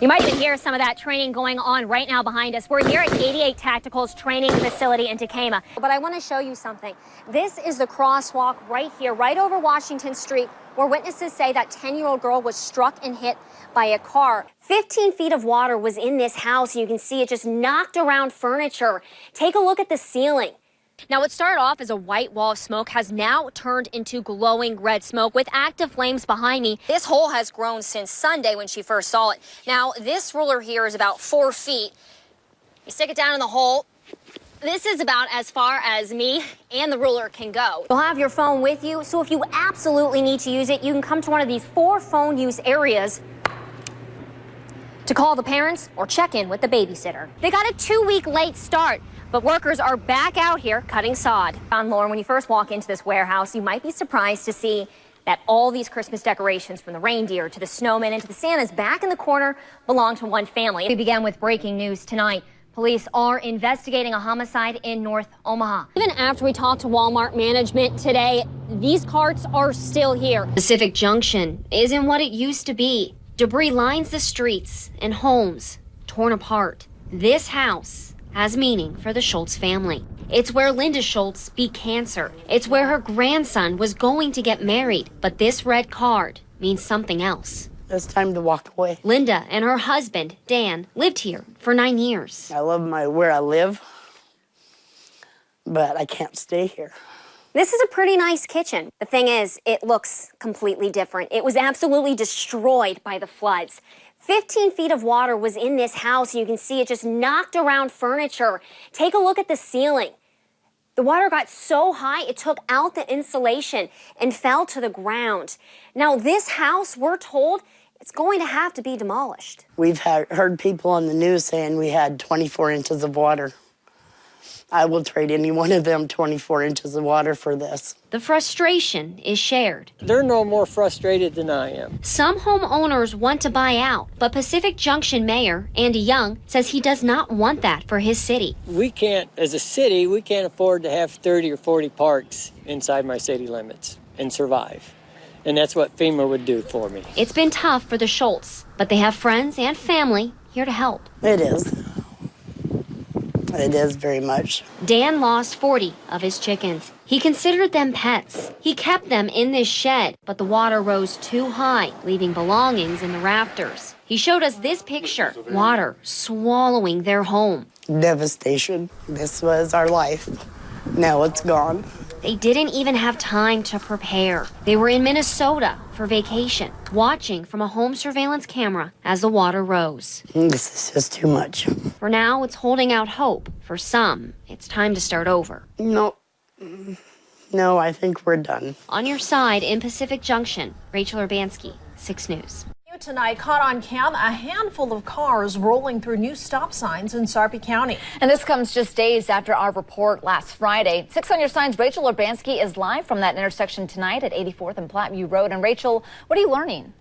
You might even hear some of that training going on right now behind us. We're here at 88 Tactical's training facility in Tacoma. But I want to show you something. This is the crosswalk right here, right over Washington Street, where witnesses say that 10-year-old girl was struck and hit by a car. 15 feet of water was in this house. You can see it just knocked around furniture. Take a look at the ceiling. Now, what started off as a white wall of smoke has now turned into glowing red smoke with active flames behind me. This hole has grown since Sunday when she first saw it. Now, this ruler here is about 4 feet. You stick it down in the hole. This is about as far as me and the ruler can go. You'll have your phone with you, so if you absolutely need to use it, you can come to one of these 4 phone use areas to call the parents or check in with the babysitter. They got a 2-week late start, but workers are back out here cutting sod. Lauren, when you first walk into this warehouse, you might be surprised to see that all these Christmas decorations, from the reindeer to the snowmen and to the Santas back in the corner, belong to one family. We began with breaking news tonight. Police are investigating a homicide in North Omaha. Even after we talked to Walmart management today, these carts are still here. Pacific Junction isn't what it used to be. Debris lines the streets and homes torn apart. This house has meaning for the Schultz family. It's where Linda Schultz beat cancer. It's where her grandson was going to get married. But this red card means something else. It's time to walk away. Linda and her husband, Dan, lived here for 9 years. I love where I live, but I can't stay here. This is a pretty nice kitchen. The thing is, it looks completely different. It was absolutely destroyed by the floods. 15 feet of water was in this house, and you can see it just knocked around furniture. Take a look at the ceiling. The water got so high, it took out the insulation and fell to the ground. Now, this house, we're told, it's going to have to be demolished. We've heard people on the news saying we had 24 inches of water. I will trade any one of them 24 inches of water for this. The frustration is shared. They're no more frustrated than I am. Some homeowners want to buy out, but Pacific Junction Mayor Andy Young says he does not want that for his city. We can't, as a city, we can't afford to have 30 or 40 parks inside my city limits and survive. And that's what FEMA would do for me. It's been tough for the Schultz, but they have friends and family here to help. It is. It is very much. Dan lost 40 of his chickens. He considered them pets. He kept them in this shed, but the water rose too high, leaving belongings in the rafters. He showed us this picture, water swallowing their home. Devastation. This was our life. Now it's gone. They didn't even have time to prepare. They were in Minnesota for vacation, watching from a home surveillance camera as the water rose. This is just too much. For now, it's holding out hope. For some, it's time to start over. No, I think we're done. On your side in Pacific Junction, Rachel Urbanski, 6 News. Tonight, caught on cam, a handful of cars rolling through new stop signs in Sarpy County. And this comes just days after our report last Friday. 6 on your signs, Rachel Urbanski is live from that intersection tonight at 84th and Platteview Road. And Rachel, what are you learning?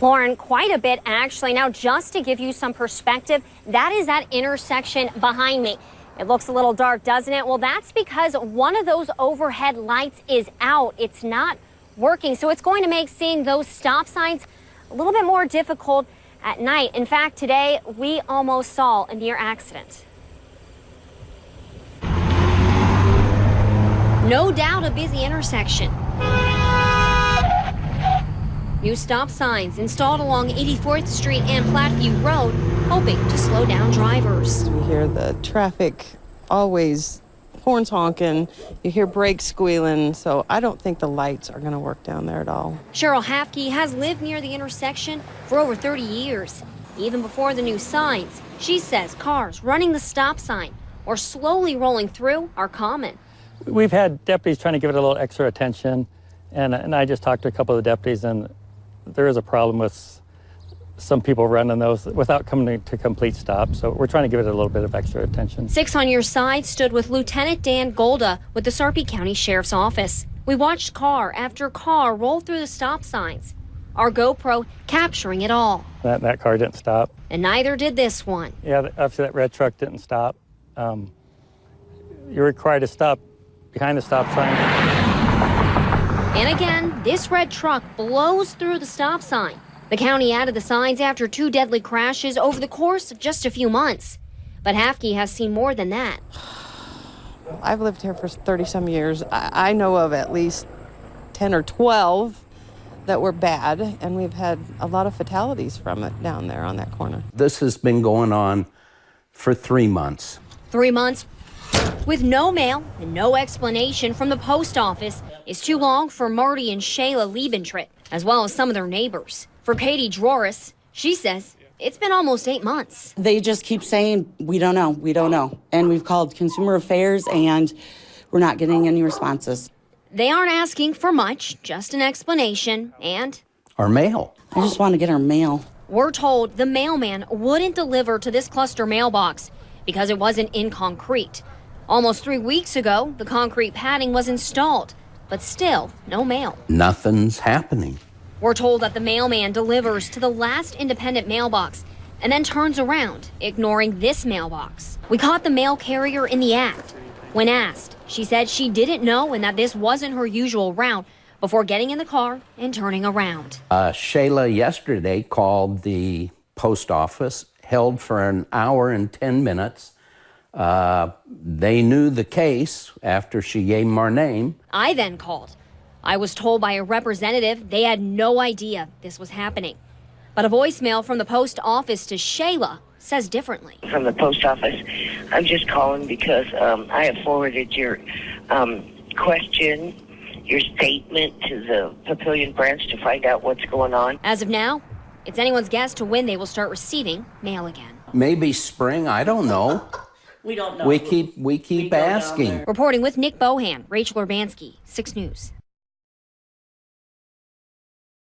Lauren, quite a bit actually. Now, just to give you some perspective, that is that intersection behind me. It looks a little dark, doesn't it? Well, that's because one of those overhead lights is out. It's not working, so it's going to make seeing those stop signs a little bit more difficult at night. In fact, today we almost saw a near accident. No doubt a busy intersection. New stop signs installed along 84th Street and Platteview Road, hoping to slow down drivers. You hear the traffic always horns honking, you hear brakes squealing, so I don't think the lights are going to work down there at all. Cheryl Hafke has lived near the intersection for over 30 years. Even before the new signs, she says cars running the stop sign or slowly rolling through are common. We've had deputies trying to give it a little extra attention, and I just talked to a couple of the deputies, and there is a problem with some people running those without coming to complete stops. So we're trying to give it a little bit of extra attention. 6 on your side stood with Lieutenant Dan Golda with the Sarpy County Sheriff's Office. We watched car after car roll through the stop signs. Our GoPro capturing it all. That car didn't stop. And neither did this one. Yeah, after that red truck didn't stop. You're required to stop behind the stop sign. And again, this red truck blows through the stop sign. The county added the signs after 2 deadly crashes over the course of just a few months. But Hafke has seen more than that. I've lived here for 30-some years. I know of at least 10 or 12 that were bad, and we've had a lot of fatalities from it down there on that corner. This has been going on for 3 months. 3 months with no mail and no explanation from the post office is too long for Marty and Shayla Liebentrit, as well as some of their neighbors. For Katie Droris, she says it's been almost 8 months. They just keep saying, we don't know. And we've called Consumer Affairs, and we're not getting any responses. They aren't asking for much, just an explanation and Our mail. I just want to get our mail. we're told the mailman wouldn't deliver to this cluster mailbox because it wasn't in concrete. Almost 3 weeks ago, the concrete padding was installed, but still no mail. Nothing's happening. We're told that the mailman delivers to the last independent mailbox and then turns around, ignoring this mailbox. We caught the mail carrier in the act. When asked, she said she didn't know and that this wasn't her usual route before getting in the car and turning around. Shayla yesterday called the post office, held for an hour and 10 minutes. They knew the case after she gave them our name. I then called. I was told by a representative they had no idea this was happening. But a voicemail from the post office to Shayla says differently. From the post office, I'm just calling because I have forwarded your question, your statement to the Papillion branch to find out what's going on. As of now, it's anyone's guess to when they will start receiving mail again. Maybe spring, I don't know. We don't know. We keep asking. Reporting with Nick Bohan, Rachel Urbanski, 6 News.